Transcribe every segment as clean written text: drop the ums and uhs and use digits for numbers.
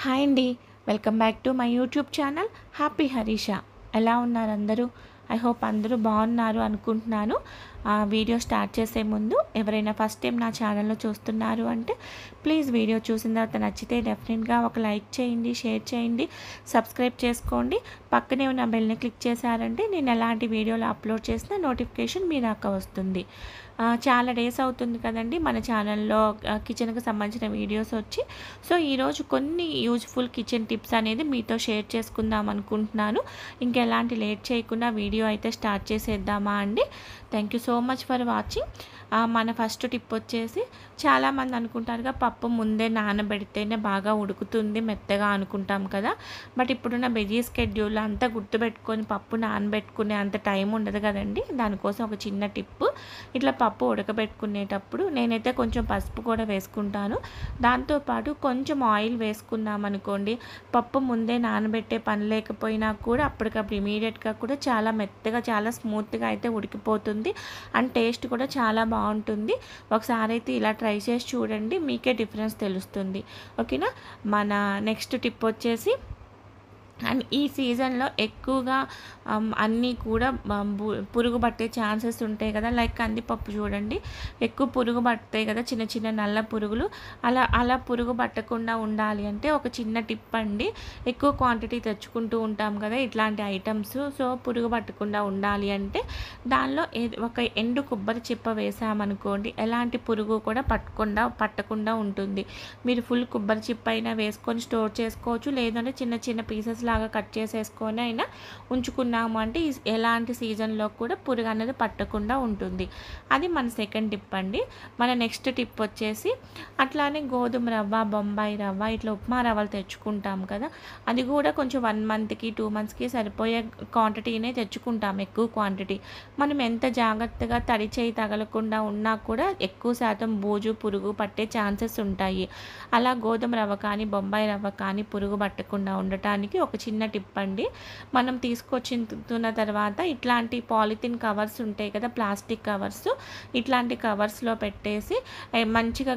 Hi అండి. Welcome back to my YouTube channel happy Harisha. ఎలా ఉన్నారు అందరూ? ఐ హోప్ అందరూ బాగున్నారు అనుకుంటున్నాను. వీడియో స్టార్ట్ చేసే ముందు ఎవరైనా ఫస్ట్ టైం నా ఛానల్లో చూస్తున్నారు అంటే ప్లీజ్ వీడియో చూసిన తర్వాత నచ్చితే డెఫినెట్గా ఒక లైక్ చేయండి, షేర్ చేయండి, సబ్స్క్రైబ్ చేసుకోండి. పక్కనే ఉన్న బెల్ని క్లిక్ చేశారంటే నేను ఎలాంటి వీడియోలు అప్లోడ్ చేసినా నోటిఫికేషన్ మీ దాకా వస్తుంది. చాలా డేస్ అవుతుంది కదండి మన ఛానల్లో కిచెన్కి సంబంధించిన వీడియోస్ వచ్చి. సో ఈరోజు కొన్ని యూజ్ఫుల్ కిచెన్ టిప్స్ అనేది మీతో షేర్ చేసుకుందాం అనుకుంటున్నాను. ఇంకెలాంటి లేట్ చేయకుండా వీడియో అయితే స్టార్ట్ చేసేద్దామా అండి. Thank you so much for watching. మన ఫస్ట్ టిప్ వచ్చేసి, చాలామంది అనుకుంటారుగా పప్పు ముందే నానబెడితేనే బాగా ఉడుకుతుంది మెత్తగా అనుకుంటాం కదా. బట్ ఇప్పుడున్న బిజీ స్కెడ్యూల్ అంతా గుర్తుపెట్టుకొని పప్పు నానబెట్టుకునే అంత టైం ఉండదు కదండి. దానికోసం ఒక చిన్న టిప్. ఇట్లా పప్పు ఉడకబెట్టుకునేటప్పుడు నేనైతే కొంచెం పసుపు కూడా వేసుకుంటాను. దాంతోపాటు కొంచెం ఆయిల్ వేసుకున్నామనుకోండి, పప్పు ముందే నానబెట్టే పని లేకపోయినా కూడా అప్పటికప్పుడు ఇమీడియట్గా కూడా చాలా మెత్తగా చాలా స్మూత్గా అయితే ఉడికిపోతుంది. అండ్ టేస్ట్ కూడా చాలా బాగుంటుంది. ఒకసారి అయితే ఇలా ట్రై చేసి చూడండి, మీకే డిఫరెన్స్ తెలుస్తుంది. ఓకేనా. మన నెక్స్ట్ టిప్ వచ్చేసి, అండ్ ఈ సీజన్లో ఎక్కువగా అన్నీ కూడా పురుగు పట్టే ఛాన్సెస్ ఉంటాయి కదా. లైక్ కందిపప్పు చూడండి, ఎక్కువ పురుగు పడతాయి కదా, చిన్న చిన్న నల్ల పురుగులు. అలా పురుగు పట్టకుండా ఉండాలి అంటే ఒక చిన్న టిప్ అండి. ఎక్కువ క్వాంటిటీ తెచ్చుకుంటూ ఉంటాం కదా ఇట్లాంటి ఐటమ్స్. సో పురుగు పట్టకుండా ఉండాలి అంటే దానిలో ఒక ఎండు కొబ్బరి చిప్ప వేసామనుకోండి, ఎలాంటి పురుగు కూడా పట్టకుండా ఉంటుంది. మీరు ఫుల్ కొబ్బరి చిప్ప అయినా వేసుకొని స్టోర్ చేసుకోవచ్చు, లేదంటే చిన్న చిన్న పీసెస్ లాగా కట్ చేసేసుకొని అయినా ఉంచుకున్నాము అంటే ఎలాంటి సీజన్లో కూడా పురుగు అనేది పట్టకుండా ఉంటుంది. అది మన సెకండ్ టిప్ అండి. మన నెక్స్ట్ టిప్ వచ్చేసి, అట్లానే గోధుమ రవ్వ, బొంబాయి రవ్వ, ఇట్లా ఉప్మా రవ్వలు తెచ్చుకుంటాం కదా. అది కూడా కొంచెం 1 మంత్కి 2 మంత్స్కి సరిపోయే క్వాంటిటీనే తెచ్చుకుంటాం, ఎక్కువ క్వాంటిటీ. మనం ఎంత జాగ్రత్తగా తడి చేయి తగలకుండా ఉన్నా కూడా ఎక్కువ శాతం బూజు పురుగు పట్టే ఛాన్సెస్ ఉంటాయి. అలా గోధుమ రవ్వ కానీ బొంబాయి రవ్వ కానీ పురుగు పట్టకుండా ఉండటానికి ఒక చిన్న టిప్ అండి. మనం తీసుకొచ్చిన తర్వాత ఇట్లాంటి పాలిథిన్ కవర్స్ ఉంటాయి కదా, ప్లాస్టిక్ కవర్స్, ఇట్లాంటి కవర్స్లో పెట్టేసి మంచిగా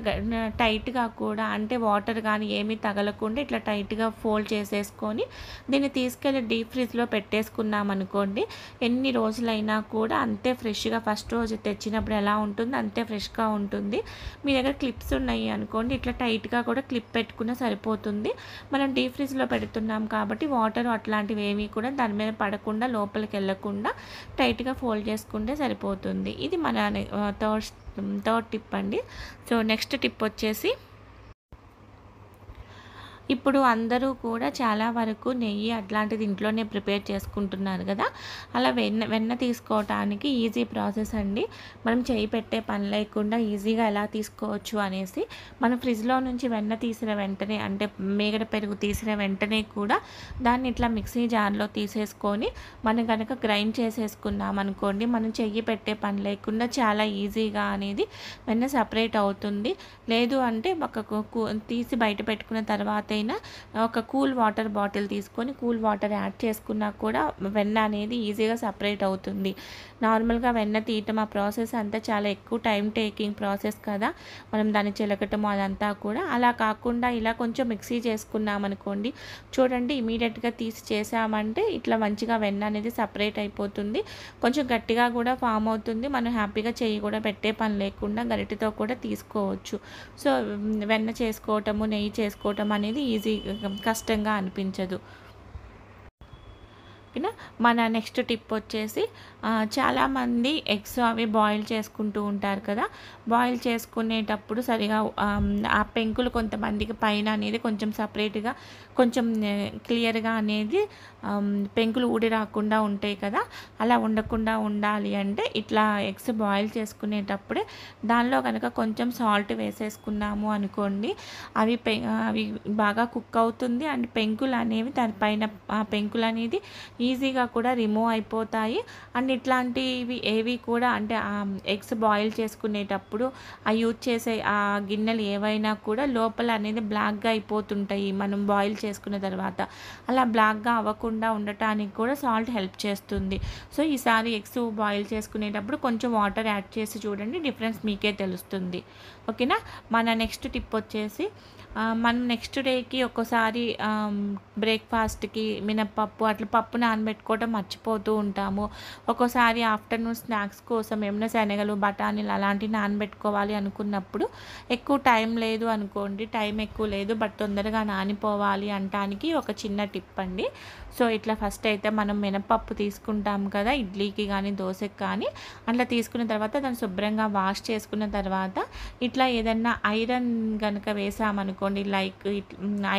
టైట్గా కూడా, అంటే వాటర్ కానీ ఏమీ తగలకుండా ఇట్లా టైట్గా ఫోల్డ్ చేసేసుకొని దీన్ని తీసుకెళ్ళి డీప్ ఫ్రిడ్జ్లో పెట్టేసుకున్నాం అనుకోండి, ఎన్ని రోజులైనా కూడా అంతే ఫ్రెష్గా, ఫస్ట్ రోజు తెచ్చినప్పుడు ఎలా ఉంటుందో అంతే ఫ్రెష్గా ఉంటుంది. మీ దగ్గర క్లిప్స్ ఉన్నాయి అనుకోండి, ఇట్లా టైట్గా కూడా క్లిప్ పెట్టుకున్నా సరిపోతుంది. మనం డీప్ ఫ్రిడ్జ్లో పెడుతున్నాం కాబట్టి వాటర్ అట్లాంటివి ఏమీ కూడా దాని మీద పడకుండా లోపలికి వెళ్ళకుండా టైట్గా ఫోల్డ్ చేసుకుంటే సరిపోతుంది. ఇది మన థర్డ్ టిప్ అండి. సో నెక్స్ట్ టిప్ వచ్చేసి, ఇప్పుడు అందరూ కూడా చాలా వరకు నెయ్యి అట్లాంటిది ఇంట్లోనే ప్రిపేర్ చేసుకుంటున్నారు కదా. అలా వెన్న తీసుకోవటానికి ఈజీ ప్రాసెస్ అండి. మనం చేయి పెట్టే పని లేకుండా ఈజీగా ఎలా తీసుకోవచ్చు అనేసి, మనం ఫ్రిడ్జ్లో నుంచి వెన్న తీసిన వెంటనే, అంటే మేగడ పెరుగు తీసిన వెంటనే కూడా దాన్ని ఇట్లా మిక్సీ జార్లో తీసేసుకొని మనం కనుక గ్రైండ్ చేసేసుకున్నాం అనుకోండి, మనం చెయ్యి పెట్టే పని లేకుండా చాలా ఈజీగా అనేది వెన్న సపరేట్ అవుతుంది. లేదు అంటే తీసి బయట పెట్టుకున్న తర్వాత ఒక కూల్ వాటర్ బాటిల్ తీసుకొని కూల్ వాటర్ యాడ్ చేసుకున్నా కూడా వెన్న అనేది ఈజీగా సపరేట్ అవుతుంది. నార్మల్గా వెన్న తీయటం ఆ ప్రాసెస్ అంతా చాలా ఎక్కువ టైం టేకింగ్ ప్రాసెస్ కదా, మనం దాన్ని చిలకటం అదంతా కూడా. అలా కాకుండా ఇలా కొంచెం మిక్సీ చేసుకున్నామనుకోండి, చూడండి ఇమీడియట్గా తీసి చేసామంటే ఇట్లా మంచిగా వెన్న అనేది సపరేట్ అయిపోతుంది. కొంచెం గట్టిగా కూడా ఫామ్ అవుతుంది. మనం హ్యాపీగా చెయ్యి కూడా పెట్టే పని లేకుండా గరిటెతో కూడా తీసుకోవచ్చు. సో వెన్న చేసుకోవటము, నెయ్యి చేసుకోవటం అనేది ఈజీ, కష్టంగా అనిపించదు. ఓకేనా. మన నెక్స్ట్ టిప్ వచ్చేసి, చాలామంది ఎగ్స్ అవి బాయిల్ చేసుకుంటూ ఉంటారు కదా. బాయిల్ చేసుకునేటప్పుడు సరిగా ఆ పెంకులు కొంతమందికి పైన అనేది కొంచెం సపరేట్గా కొంచెం క్లియర్గా అనేది పెంకులు ఊడి రాకుండా ఉంటాయి కదా. అలా ఉండకుండా ఉండాలి అంటే ఇట్లా ఎగ్స్ బాయిల్ చేసుకునేటప్పుడే దానిలో కనుక కొంచెం సాల్ట్ వేసేసుకున్నాము అనుకోండి, అవి బాగా కుక్ అవుతుంది. అండ్ పెంకులు అనేవి దానిపైన ఆ పెంకులు అనేది ఈజీగా కూడా రిమూవ్ అయిపోతాయి. అండ్ ఇట్లాంటివి ఏవి కూడా, అంటే ఎగ్స్ బాయిల్ చేసుకునేటప్పుడు యూజ్ చేసే ఆ గిన్నెలు ఏవైనా కూడా లోపల అనేది బ్లాక్గా అయిపోతుంటాయి మనం బాయిల్ చేసుకున్న తర్వాత. అలా బ్లాక్గా అవ్వకుండా ఉండటానికి కూడా సాల్ట్ హెల్ప్ చేస్తుంది. సో ఈసారి ఎగ్స్ బాయిల్ చేసుకునేటప్పుడు కొంచెం వాటర్ యాడ్ చేసి చూడండి, డిఫరెన్స్ మీకే తెలుస్తుంది. ఓకేనా. మన నెక్స్ట్ టిప్ వచ్చేసి, మనం నెక్స్ట్ డేకి ఒక్కోసారి బ్రేక్‌ఫాస్ట్‌కి మినపప్పు అట్లా పప్పు నానబెట్టుకోవడం మర్చిపోతూ ఉంటాము. ఒక్కోసారి ఆఫ్టర్‌నూన్ స్నాక్స్ కోసం ఏమైనా శనగలు, బఠానీలు అలాంటివి నానబెట్టుకోవాలి అనుకున్నప్పుడు ఎక్కువ టైం లేదు అనుకోండి, టైం ఎక్కువ లేదు బట్ తొందరగా నానిపోవాలి అనటానికి ఒక చిన్న టిప్ అండి. సో, ఇట్లా ఫస్ట్ అయితే మనం మినపప్పు తీసుకుంటాం కదా! ఇడ్లీకి కానీ, దోసకి కానీ అట్లా తీసుకున్న తర్వాత దాన్ని శుభ్రంగా వాష్ చేసుకున్న తర్వాత ఇట్లా ఏదన్నా ఐరన్ గనుక వేసామనుకోండి, లైక్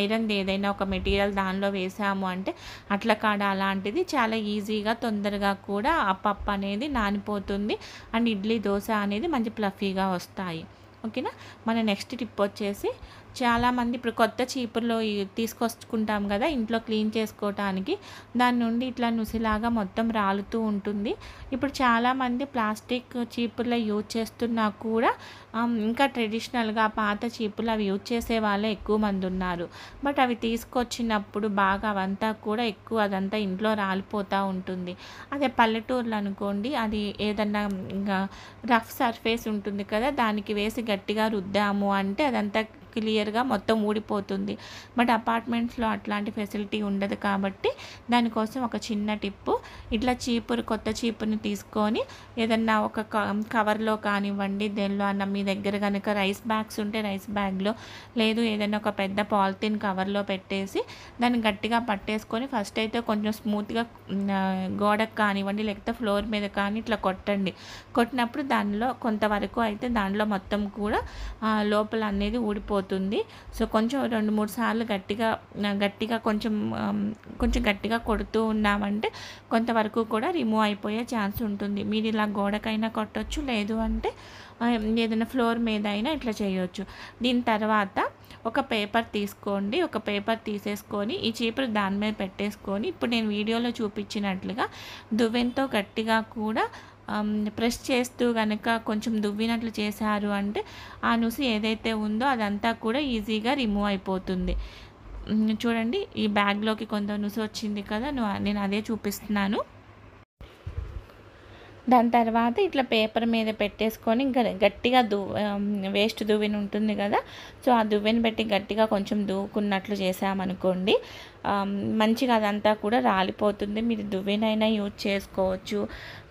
ఐరన్‌ది ఏదైనా ఒక మెటీరియల్ దానిలో వేసాము అంటే అట్ల కాడ అలాంటిది చాలా ఈజీగా తొందరగా కూడా ఆ పప్పు అనేది నానిపోతుంది. అండ్ ఇడ్లీ, దోస అనేది మంచి ఫ్లఫీగా వస్తాయి. ఓకేనా. మన నెక్స్ట్ టిప్ వచ్చేసి, చాలామంది ఇప్పుడు కొత్త చీపుర్లు తీసుకొచ్చుకుంటాం కదా ఇంట్లో క్లీన్ చేసుకోవటానికి, దాని నుండి ఇట్లా నుసిలాగా మొత్తం రాలుతూ ఉంటుంది. ఇప్పుడు చాలామంది ప్లాస్టిక్ చీపుర్లు యూజ్ చేస్తున్నా కూడా ఇంకా ట్రెడిషనల్గా పాత చీపుర్లు అవి యూజ్ చేసే వాళ్ళే ఎక్కువ మంది ఉన్నారు. బట్ అవి తీసుకొచ్చినప్పుడు బాగా అవంతా కూడా ఎక్కువ అదంతా ఇంట్లో రాలిపోతూ ఉంటుంది. అదే పల్లెటూర్లు అనుకోండి, అది ఏదన్నా ఇంకా రఫ్ సర్ఫేస్ ఉంటుంది కదా, దానికి వేసి గట్టిగా రుద్దాము అంటే అదంతా క్లియర్గా మొత్తం ఊడిపోతుంది. బట్ అపార్ట్మెంట్స్లో అట్లాంటి ఫెసిలిటీ ఉండదు కాబట్టి దానికోసం ఒక చిన్న టిప్పు, ఇట్లా కొత్త చీపుని తీసుకొని ఏదన్నా ఒక కవర్లో కానివ్వండి, దేనిలో అన్న మీ దగ్గర కనుక రైస్ బ్యాగ్స్ ఉంటే రైస్ బ్యాగ్లో, లేదు ఏదైనా ఒక పెద్ద పాలిథిన్ కవర్లో పెట్టేసి దాన్ని గట్టిగా పట్టేసుకొని ఫస్ట్ అయితే కొంచెం స్మూత్గా గోడకు కానివ్వండి లేకపోతే ఫ్లోర్ మీద కానీ ఇట్లా కొట్టండి. కొట్టినప్పుడు దానిలో కొంతవరకు అయితే దానిలో మొత్తం కూడా లోపల అనేది ఊడిపోతుంది. సో, కొంచెం 2-3 సార్లు గట్టిగా కొంచెం గట్టిగా కొడుతూ ఉన్నామంటే కొంతవరకు కూడా రిమూవ్ అయిపోయే ఛాన్స్ ఉంటుంది. మీరు ఇలా గోడకైనా కొట్టొచ్చు, లేదు అంటే ఏదైనా ఫ్లోర్ మీద అయినా ఇట్లా చేయొచ్చు. దీని తర్వాత ఒక పేపర్ తీసుకోండి. ఒక పేపర్ తీసేసుకొని ఈ చీపురు దాని మీద పెట్టేసుకొని, ఇప్పుడు నేను వీడియోలో చూపించినట్లుగా దువ్వెనతో గట్టిగా కూడా ప్రెస్ చేస్తూ గనక కొంచెం దువ్వినట్లు చేశారు అంటే ఆ నుసి ఏదైతే ఉందో అదంతా కూడా ఈజీగా రిమూవ్ అయిపోతుంది. చూడండి, ఈ బ్యాగ్లోకి కొంత నుసి వచ్చింది కదా, నేను అదే చూపిస్తున్నాను. దాని తర్వాత ఇట్లా పేపర్ మీద పెట్టేసుకొని ఇంకా గట్టిగా వేస్ట్ దువ్వెన ఉంటుంది కదా, సో ఆ దువ్వెన పెట్టి గట్టిగా కొంచెం దువ్వుకున్నట్లు చేసామనుకోండి, మంచిగా అదంతా కూడా రాలిపోతుంది. మీరు దువ్వెనైనా యూజ్ చేసుకోవచ్చు,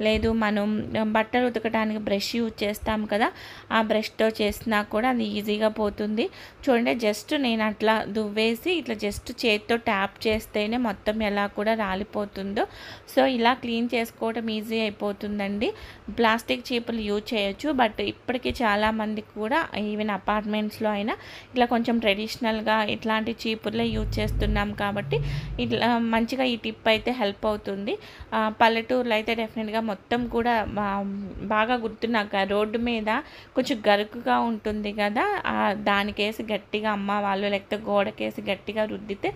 లేదు మనం బట్టలు ఉతకడానికి బ్రష్ యూజ్ చేస్తాం కదా, ఆ బ్రష్తో చేసినా కూడా అది ఈజీగా పోతుంది. చూడండి, జస్ట్ నేను అట్లా దువ్వేసి ఇట్లా జస్ట్ చేతితో ట్యాప్ చేస్తేనే మొత్తం ఎలా కూడా రాలిపోతుందో, సో ఇలా క్లీన్ చేసుకోవడం ఈజీ అయిపోతుందండి. ప్లాస్టిక్ చీపులు యూజ్ చేయొచ్చు, బట్ ఇప్పటికీ చాలామంది కూడా ఈవెన్ అపార్ట్మెంట్స్లో అయినా ఇట్లా కొంచెం ట్రెడిషనల్గా ఇట్లాంటి చీపుర్లే యూజ్ చేస్తున్నాం కాబట్టి ఇట్లా మంచిగా ఈ టిప్ అయితే హెల్ప్ అవుతుంది. పల్లెటూరులో అయితే డెఫినెట్గా మొత్తం కూడా బాగా గుర్తు నాకు, రోడ్డు మీద కొంచెం గరుకుగా ఉంటుంది కదా, దానికేసి గట్టిగా అమ్మ వాళ్ళు లేకపోతే గోడకేసి గట్టిగా రుద్దితే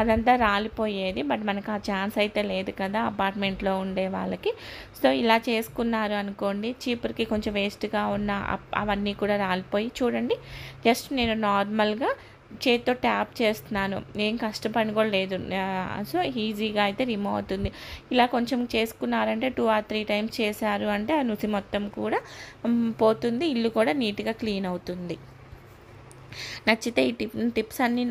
అదంతా రాలిపోయేది. బట్ మనకు ఆ ఛాన్స్ అయితే లేదు కదా అపార్ట్మెంట్లో ఉండే వాళ్ళకి. సో ఇలా చేసుకున్నారు అనుకోండి, చీపురికి కొంచెం వేస్ట్గా ఉన్న అవన్నీ కూడా రాలిపోయి, చూడండి జస్ట్ నేను నార్మల్గా చేతితో ట్యాప్ చేస్తున్నాను, ఏం కష్టపని కూడా లేదు. సో ఈజీగా అయితే రిమూవ్ అవుతుంది. ఇలా కొంచెం చేసుకున్నారంటే 2 or 3 టైమ్స్ చేశారు అంటే ఆ నుసి మొత్తం కూడా పోతుంది, ఇల్లు కూడా నీట్గా క్లీన్ అవుతుంది. నచ్చితే ఈ టిప్స్ అన్నీ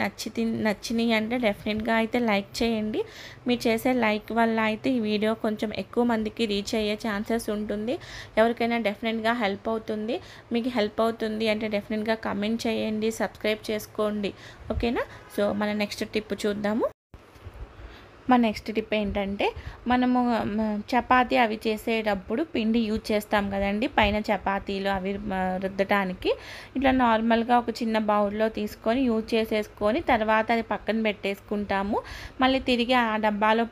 నచ్చినాయి అంటే డెఫినెట్గా అయితే లైక్ చేయండి. మీరు చేసే లైక్ వల్ల అయితే ఈ వీడియో కొంచెం ఎక్కువ మందికి రీచ్ అయ్యే ఛాన్సెస్ ఉంటుంది. ఎవరికైనా డెఫినెట్గా హెల్ప్ అవుతుంది. మీకు హెల్ప్ అవుతుంది అంటే డెఫినెట్గా కమెంట్ చేయండి, సబ్స్క్రైబ్ చేసుకోండి. ఓకేనా. సో మన నెక్స్ట్ టిప్ చూద్దాము. మన నెక్స్ట్ టిప్ ఏంటంటే, మనము చపాతీ అవి చేసేటప్పుడు పిండి యూజ్ చేస్తాం కదండి, పైన చపాతీలు అవి రుద్దటానికి. ఇట్లా నార్మల్గా ఒక చిన్న బౌల్లో తీసుకొని యూజ్ చేసేసుకొని తర్వాత అది పక్కన పెట్టేసుకుంటాము. మళ్ళీ తిరిగి ఆ డబ్బాలో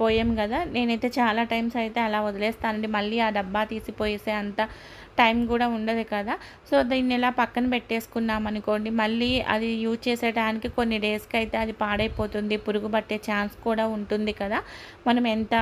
పోయాం కదా, నేనైతే చాలా టైమ్స్ అయితే అలా వదిలేస్తానండి. మళ్ళీ ఆ డబ్బా తీసిపోయేసే అంత టైం కూడా ఉండదు కదా. సో దీన్ని ఇలా పక్కన పెట్టేసుకున్నాం అనుకోండి, మళ్ళీ అది యూజ్ చేసేటానికి కొన్ని డేస్కి అయితే అది పాడైపోతుంది, పురుగు పట్టే ఛాన్స్ కూడా ఉంటుంది కదా. మనం ఎంత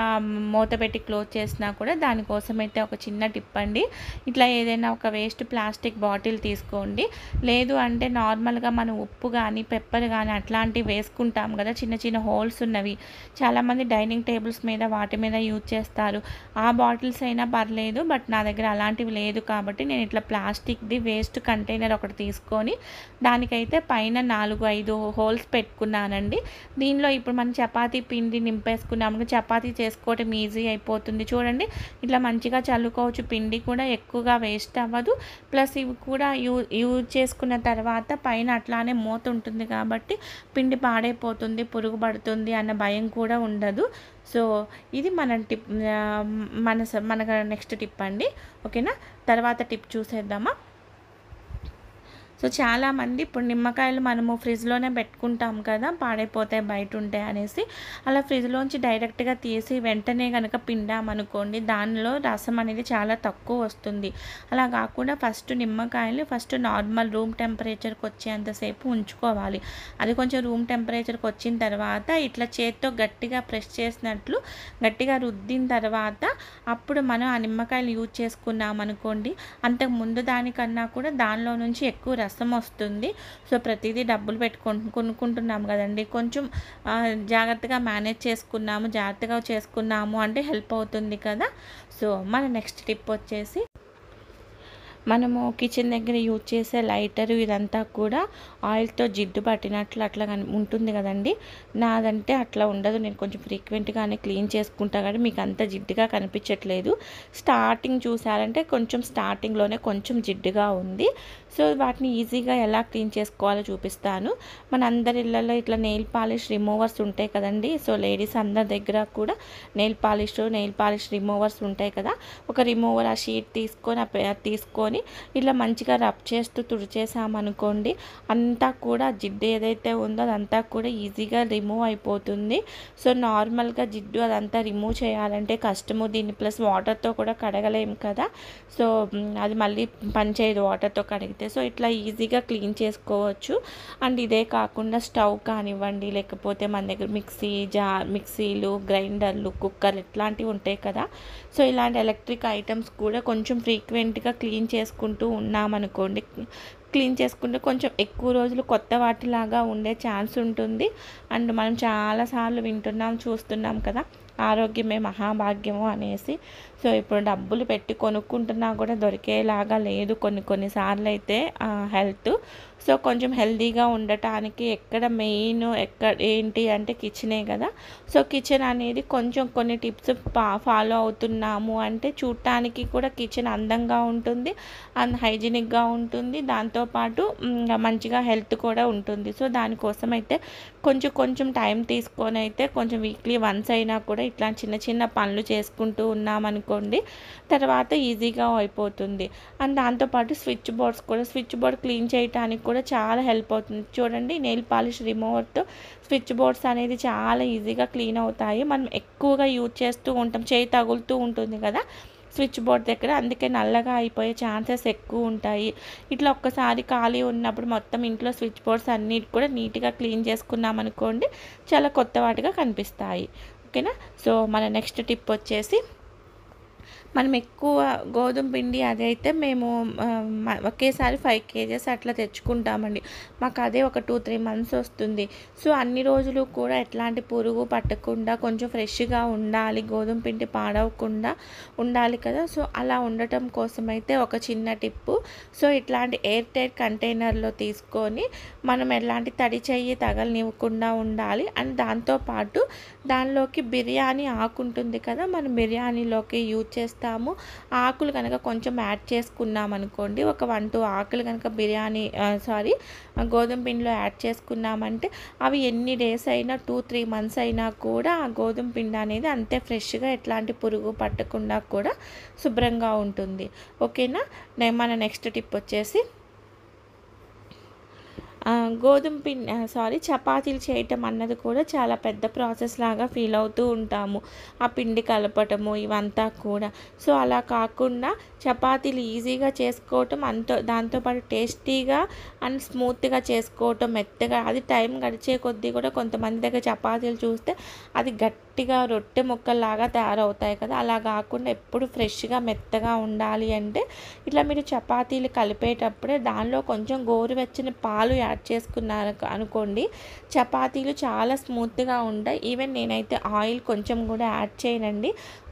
మూత పెట్టి క్లోజ్ చేసినా కూడా. దానికోసం అయితే ఒక చిన్న టిప్ అండి, ఇట్లా ఏదైనా ఒక వేస్ట్ ప్లాస్టిక్ బాటిల్ తీసుకోండి, లేదు అంటే నార్మల్గా మనం ఉప్పు కానీ పెప్పర్ కానీ అట్లాంటివి వేసుకుంటాం కదా, చిన్న చిన్న హోల్స్ ఉన్నవి చాలామంది డైనింగ్ టేబుల్స్ మీద వాటి మీద యూజ్ చేస్తారు. ఆ బాటిల్స్ అయినా పర్లేదు, బట్ నా దగ్గర అలాంటివి లేదు లేదు కాబట్టి నేను ఇట్లా ప్లాస్టిక్ది వేస్ట్ కంటైనర్ ఒకటి తీసుకొని దానికైతే పైన 4-5 హోల్స్ పెట్టుకున్నానండి. దీనిలో ఇప్పుడు మనం చపాతీ పిండి నింపేసుకున్నాము, చపాతీ చేసుకోవటం ఈజీ అయిపోతుంది. చూడండి ఇట్లా మంచిగా చల్లుకోవచ్చు, పిండి కూడా ఎక్కువగా వేస్ట్ అవ్వదు. ప్లస్ ఇవి కూడా యూజ్ చేసుకున్న తర్వాత పైన అట్లానే మూత ఉంటుంది కాబట్టి పిండి పాడైపోతుంది, పురుగు పడుతుంది అన్న భయం కూడా ఉండదు. సో ఇది మన టిప్, మనకు నెక్స్ట్ టిప్ అండి. ఓకేనా, తర్వాత టిప్ చూసేద్దామా. సో చాలామంది ఇప్పుడు నిమ్మకాయలు మనము ఫ్రిడ్జ్లోనే పెట్టుకుంటాం కదా, పాడైపోతాయి బయట ఉంటాయి అనేసి. అలా ఫ్రిడ్జ్లోంచి డైరెక్ట్గా తీసి వెంటనే కనుక పిండామనుకోండి దానిలో రసం అనేది చాలా తక్కువ వస్తుంది. అలా కాకుండా నిమ్మకాయలు నార్మల్ రూమ్ టెంపరేచర్కి వచ్చేంతసేపు ఉంచుకోవాలి. అది కొంచెం రూమ్ టెంపరేచర్కి వచ్చిన తర్వాత ఇట్లా చేత్తో గట్టిగా ప్రెస్ చేసినట్లు గట్టిగా రుద్దిన తర్వాత అప్పుడు మనం ఆ నిమ్మకాయలు యూజ్ చేసుకున్నామనుకోండి, అంతకు ముందు దానికన్నా కూడా దానిలో నుంచి ఎక్కువ రసం వస్తుంది. సో ప్రతిదీ డబ్బులు పెట్టి కొనుక్కుంటున్నాము కదండి, కొంచెం జాగ్రత్తగా మేనేజ్ చేసుకున్నాము అంటే హెల్ప్ అవుతుంది కదా. సో మన నెక్స్ట్ టిప్ వచ్చేసి మనము కిచెన్ దగ్గర యూజ్ చేసే లైటరు ఇదంతా కూడా ఆయిల్తో జిడ్డు పట్టినట్లు అట్లా ఉంటుంది కదండి. నాదంటే అట్లా ఉండదు, నేను కొంచెం ఫ్రీక్వెంట్గానే క్లీన్ చేసుకుంటా కానీ మీకు అంత జిడ్డుగా కనిపించట్లేదు. స్టార్టింగ్ చూసారంటే స్టార్టింగ్లోనే కొంచెం జిడ్డుగా ఉంది. సో వాటిని ఈజీగా ఎలా క్లీన్ చేసుకోవాలో చూపిస్తాను. మన అందరి ఇళ్ళల్లో ఇట్లా నెయిల్ పాలిష్ రిమూవర్స్ ఉంటాయి కదండి. సో లేడీస్ అందరి దగ్గర కూడా నెయిల్ పాలిష్ రిమూవర్స్ ఉంటాయి కదా. ఒక రిమూవర్ ఆ షీట్ తీసుకొని ఇలా మంచిగా రబ్ చేస్తూ తుడిచేసామనుకోండి, అంతా కూడా జిడ్డు ఏదైతే ఉందో అదంతా కూడా ఈజీగా రిమూవ్ అయిపోతుంది. సో నార్మల్గా జిడ్డు అదంతా రిమూవ్ చేయాలంటే కష్టము, దీన్ని ప్లస్ వాటర్తో కూడా కడగలేము కదా. సో అది మళ్ళీ పనిచేయదు వాటర్తో కడిగితే. సో ఇట్లా ఈజీగా క్లీన్ చేసుకోవచ్చు. అండ్ ఇదే కాకుండా స్టవ్ కానివ్వండి, లేకపోతే మన దగ్గర మిక్సీలు, గ్రైండర్లు, కుక్కర్ ఇట్లాంటివి ఉంటాయి కదా. సో ఇలాంటి ఎలక్ట్రిక్ ఐటమ్స్ కూడా కొంచెం ఫ్రీక్వెంట్గా క్లీన్ చేసుకుంటూ ఉన్నామనుకోండి, క్లీన్ చేసుకుంటే కొంచెం ఎక్కువ రోజులు కొత్త వాటిలాగా ఉండే ఛాన్స్ ఉంటుంది. అండ్ మనం చాలాసార్లు చూస్తున్నాం కదా, ఆరోగ్యమే మహాభాగ్యము అనేసి. సో ఇప్పుడు డబ్బులు పెట్టి కొనుక్కుంటున్నా కూడా దొరికేలాగా లేదు కొన్నిసార్లు అయితే హెల్త్. సో కొంచెం హెల్తీగా ఉండటానికి ఏంటి అంటే కిచెనే కదా. సో కిచెన్ అనేది కొంచెం కొన్ని టిప్స్ ఫాలో అవుతున్నాము అంటే చూడటానికి కూడా కిచెన్ అందంగా ఉంటుంది, అండ్ హైజీనిక్గా ఉంటుంది, దాంతోపాటు మంచిగా హెల్త్ కూడా ఉంటుంది. సో దానికోసం అయితే కొంచెం టైం తీసుకొని అయితే కొంచెం వీక్లీ వన్స్ అయినా కూడా ఇట్లా చిన్న పనులు చేసుకుంటూ ఉన్నామనుకోండి, తర్వాత ఈజీగా అయిపోతుంది. అండ్ దాంతోపాటు స్విచ్ బోర్డ్ క్లీన్ చేయడానికి కూడా చాలా హెల్ప్ అవుతుంది. చూడండి నెయిల్ పాలిష్ రిమూవర్తో స్విచ్ బోర్డ్స్ అనేది చాలా ఈజీగా క్లీన్ అవుతాయి. మనం ఎక్కువగా యూజ్ చేస్తూ ఉంటాం, చేయి తగులుతూ ఉంటుంది కదా స్విచ్ బోర్డ్ దగ్గర, అందుకే నల్లగా అయిపోయే ఛాన్సెస్ ఎక్కువ ఉంటాయి. ఇట్లా ఒక్కసారి ఖాళీ ఉన్నప్పుడు మొత్తం ఇంట్లో స్విచ్ బోర్డ్స్ అన్నిటి కూడా నీట్గా క్లీన్ చేసుకున్నామనుకోండి, చాలా కొత్త వాటిగా కనిపిస్తాయి. ఓకేనా. సో మన నెక్స్ట్ టిప్ వచ్చేసి మనం ఎక్కువ గోధుమ పిండి అదైతే మేము ఒకేసారి 5 kgs అట్లా తెచ్చుకుంటామండి. మాకు అదే ఒక 2-3 months వస్తుంది. సో అన్ని రోజులు కూడా ఎట్లాంటి పురుగు పట్టకుండా కొంచెం ఫ్రెష్గా ఉండాలి, గోధుమ పిండి పాడవకుండా ఉండాలి కదా. సో అలా ఉండటం కోసం అయితే ఒక చిన్న టిప్పు. సో ఇట్లాంటి ఎయిర్ టైట్ కంటైనర్లో తీసుకొని మనం ఎలాంటి తడి చెయ్యి తగలనివ్వకుండా ఉండాలి. అండ్ దాంతోపాటు దానిలోకి బిర్యానీ ఆకు ఉంటుంది కదా, మనం బిర్యానీలోకి యూజ్ చేస్తాము. ఆకులు కనుక కొంచెం యాడ్ చేసుకున్నామనుకోండి, ఒక 1-2 ఆకులు కనుక గోధుమ పిండిలో యాడ్ చేసుకున్నామంటే అవి ఎన్ని డేస్ అయినా 2-3 months అయినా కూడా ఆ గోధుమ పిండి అనేది అంతే ఫ్రెష్గా ఎట్లాంటి పురుగు పట్టకుండా కూడా శుభ్రంగా ఉంటుంది. ఓకేనా. మన నెక్స్ట్ టిప్ వచ్చేసి చపాతీలు చేయటం అన్నది కూడా చాలా పెద్ద ప్రాసెస్ లాగా ఫీల్ అవుతూ ఉంటాము, ఆ పిండి కలపటము ఇవంతా కూడా. సో అలా కాకుండా చపాతీలు ఈజీగా చేసుకోవటం, దాంతోపాటు టేస్టీగా అండ్ స్మూత్గా చేసుకోవటం, మెత్తగా. అది టైం గడిచే కొద్దీ కూడా కొంతమంది దగ్గర చపాతీలు చూస్తే అది గట్టిగా రొట్టె ముక్కల్లాగా తయారవుతాయి కదా, అలా కాకుండా ఎప్పుడు ఫ్రెష్గా మెత్తగా ఉండాలి అంటే ఇట్లా మీరు చపాతీలు కలిపేటప్పుడే దానిలో కొంచెం గోరువెచ్చని పాలు యాడ్ చేసుకున్నారు అనుకోండి, చపాతీలు చాలా స్మూత్గా ఉంటాయి. ఈవెన్ నేనైతే ఆయిల్ కొంచెం కూడా యాడ్ చేయనండి.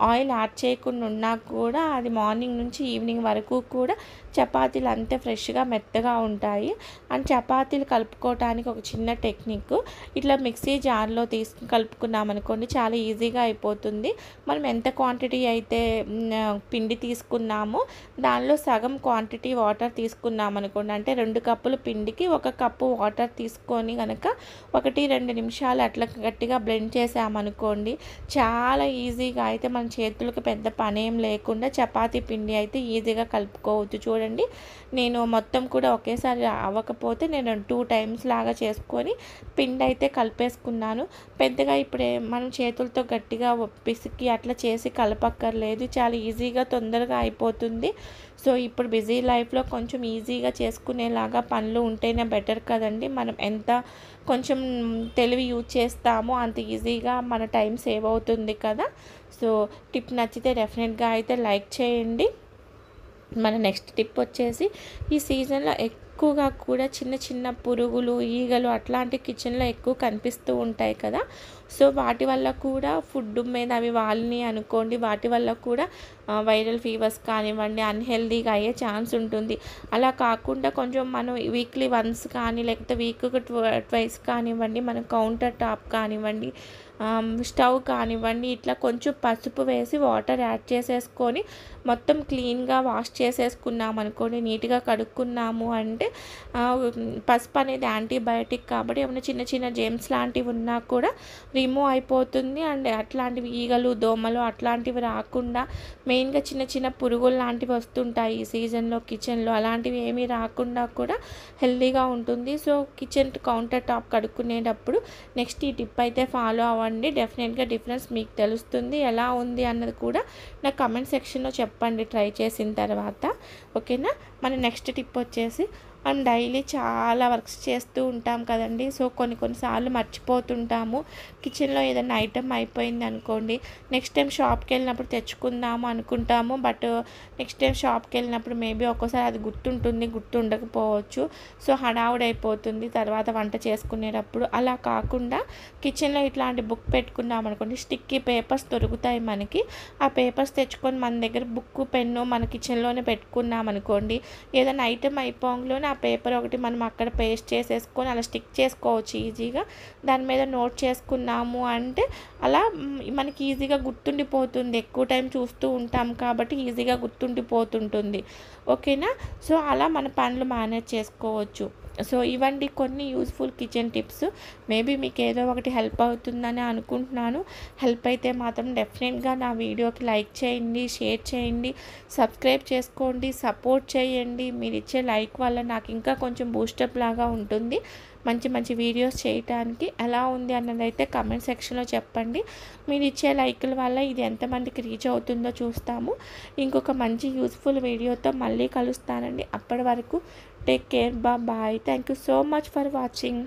ఆయిల్ యాడ్ చేయకుండా ఉన్నా కూడా అది మార్నింగ్ నుంచి ఈవినింగ్ వరకు కూడా చపాతీలు అంతే ఫ్రెష్గా మెత్తగా ఉంటాయి. అండ్ చపాతీలు కలుపుకోవటానికి ఒక చిన్న టెక్నిక్, ఇట్లా మిక్సీ జార్లో కలుపుకున్నాం అనుకోండి చాలా ఈజీగా అయిపోతుంది. మనం ఎంత క్వాంటిటీ అయితే పిండి తీసుకున్నామో దానిలో సగం క్వాంటిటీ వాటర్ తీసుకున్నాం అనుకోండి, అంటే 2 కప్పుల పిండికి 1 కప్పు వాటర్ తీసుకొని కనుక 1-2 నిమిషాలు అట్లా గట్టిగా బ్లెండ్ చేసామనుకోండి, చాలా ఈజీగా అయితే మన చేతులకు పెద్ద పనేం లేకుండా చపాతీ పిండి అయితే ఈజీగా కలుపుకోవచ్చు. చూడండి, నేను మొత్తం కూడా ఒకేసారి అవ్వకపోతే నేను 2 టైమ్స్ లాగా చేసుకొని పిండి అయితే కలిపేసుకున్నాను. పెద్దగా ఇప్పుడే మనం చేతులతో గట్టిగా పిసికి అట్లా చేసి కలపక్కర్లేదు, చాలా ఈజీగా తొందరగా అయిపోతుంది. సో ఇప్పుడు బిజీ లైఫ్లో కొంచెం ఈజీగా చేసుకునేలాగా పనులు ఉంటేనే బెటర్ కదండి. మనం ఎంత కొంచెం తెలివి యూజ్ చేస్తామో అంత ఈజీగా మన టైం సేవ్ అవుతుంది కదా. సో టిప్ నచ్చితే డెఫినెట్గా అయితే లైక్ చేయండి. మన నెక్స్ట్ టిప్ వచ్చేసి, ఈ సీజన్లో ఎక్కువగా కూడా చిన్న చిన్న పురుగులు, ఈగలు అట్లాంటి కిచెన్లో ఎక్కువ కనిపిస్తూ ఉంటాయి కదా. సో వాటి వల్ల కూడా ఫుడ్ మీద అవి వాలిని అనుకోండి, వాటి వల్ల కూడా వైరల్ ఫీవర్స్ కానివ్వండి అన్హెల్దీగా అయ్యే ఛాన్స్ ఉంటుంది. అలా కాకుండా కొంచెం మనం వీక్లీ వన్స్ కానీ లేకపోతే వీక్కి ట్వైస్ కానివ్వండి, మనం కౌంటర్ టాప్ కానివ్వండి, స్టవ్ కానివ్వండి, ఇట్లా కొంచెం పసుపు వేసి వాటర్ యాడ్ చేసేసుకొని మొత్తం క్లీన్గా వాష్ చేసేసుకున్నాం అనుకోండి, నీట్గా కడుక్కున్నాము అంటే పసుపు అనేది యాంటీబయాటిక్ కాబట్టి ఏమైనా చిన్న చిన్న జెమ్స్ లాంటివి ఉన్నా కూడా రిమూవ్ అయిపోతుంది. అండ్ అట్లాంటివి ఈగలు, దోమలు అట్లాంటివి రాకుండా, మెయిన్గా చిన్న చిన్న పురుగులు లాంటివి వస్తుంటాయి ఈ సీజన్లో కిచెన్లో, అలాంటివి ఏమీ రాకుండా కూడా హెల్తీగా ఉంటుంది. సో కిచెన్ కౌంటర్ టాప్ కడుక్కునేటప్పుడు నెక్స్ట్ ఈ టిప్ అయితే ఫాలో అవ్వండి, డెఫినెట్గా డిఫరెన్స్ మీకు తెలుస్తుంది. ఎలా ఉంది అన్నది కూడా నా కమెంట్ సెక్షన్లో చెప్పండి ట్రై చేసిన తర్వాత, ఓకేనా. మన నెక్స్ట్ టిప్ వచ్చేసి, మనం డైలీ చాలా వర్క్స్ చేస్తూ ఉంటాం కదండి. సో కొన్నిసార్లు మర్చిపోతుంటాము. కిచెన్లో ఏదైనా ఐటెం అయిపోయింది అనుకోండి, నెక్స్ట్ టైం షాప్కి వెళ్ళినప్పుడు తెచ్చుకుందాము అనుకుంటాము. బట్ నెక్స్ట్ టైం షాప్కి వెళ్ళినప్పుడు మేబీ ఒక్కోసారి అది గుర్తుండకపోవచ్చు. సో హడావుడైపోతుంది తర్వాత వంట చేసుకునేటప్పుడు. అలా కాకుండా కిచెన్లో ఇట్లాంటి బుక్ పెట్టుకున్నాం అనుకోండి, స్టిక్కీ పేపర్స్ దొరుకుతాయి మనకి. ఆ పేపర్స్ తెచ్చుకొని మన దగ్గర బుక్, పెన్ను మన కిచెన్లోనే పెట్టుకున్నాం అనుకోండి, ఏదైనా ఐటెం అయిపోగానే ఆ పేపర్ ఒకటి మనం అక్కడ పేస్ట్ చేసేసుకొని అలా స్టిక్ చేసుకోవచ్చు ఈజీగా. దాని మీద నోట్ చేసుకున్నాము అంటే అలా మనకి ఈజీగా గుర్తుండిపోతుంది. ఎక్కువ టైం చూస్తూ ఉంటాం కాబట్టి ఈజీగా గుర్తుండిపోతుంటుంది, ఓకేనా. సో అలా మన పనులు మేనేజ్ చేసుకోవచ్చు. సో ఇవండి కొన్ని యూస్ఫుల్ కిచెన్ టిప్స్. మేబీ మీకు ఏదో ఒకటి హెల్ప్ అవుతుందని అనుకుంటున్నాను. హెల్ప్ అయితే మాత్రం డెఫినెట్గా నా వీడియోకి లైక్ చేయండి, షేర్ చేయండి, సబ్స్క్రైబ్ చేసుకోండి, సపోర్ట్ చేయండి. మీరు ఇచ్చే లైక్ వల్ల నాకు ఇంకా కొంచెం బూస్టప్ లాగా ఉంటుంది మంచి మంచి వీడియోస్ చేయటానికి. ఎలా ఉంది అన్నది అయితే కమెంట్ సెక్షన్లో చెప్పండి. మీరు ఇచ్చే లైకుల వల్ల ఇది ఎంతమందికి రీచ్ అవుతుందో చూస్తాము. ఇంకొక మంచి యూస్ఫుల్ వీడియోతో మళ్ళీ కలుస్తానండి. అప్పటి వరకు take care, bye. Thank you so much for watching.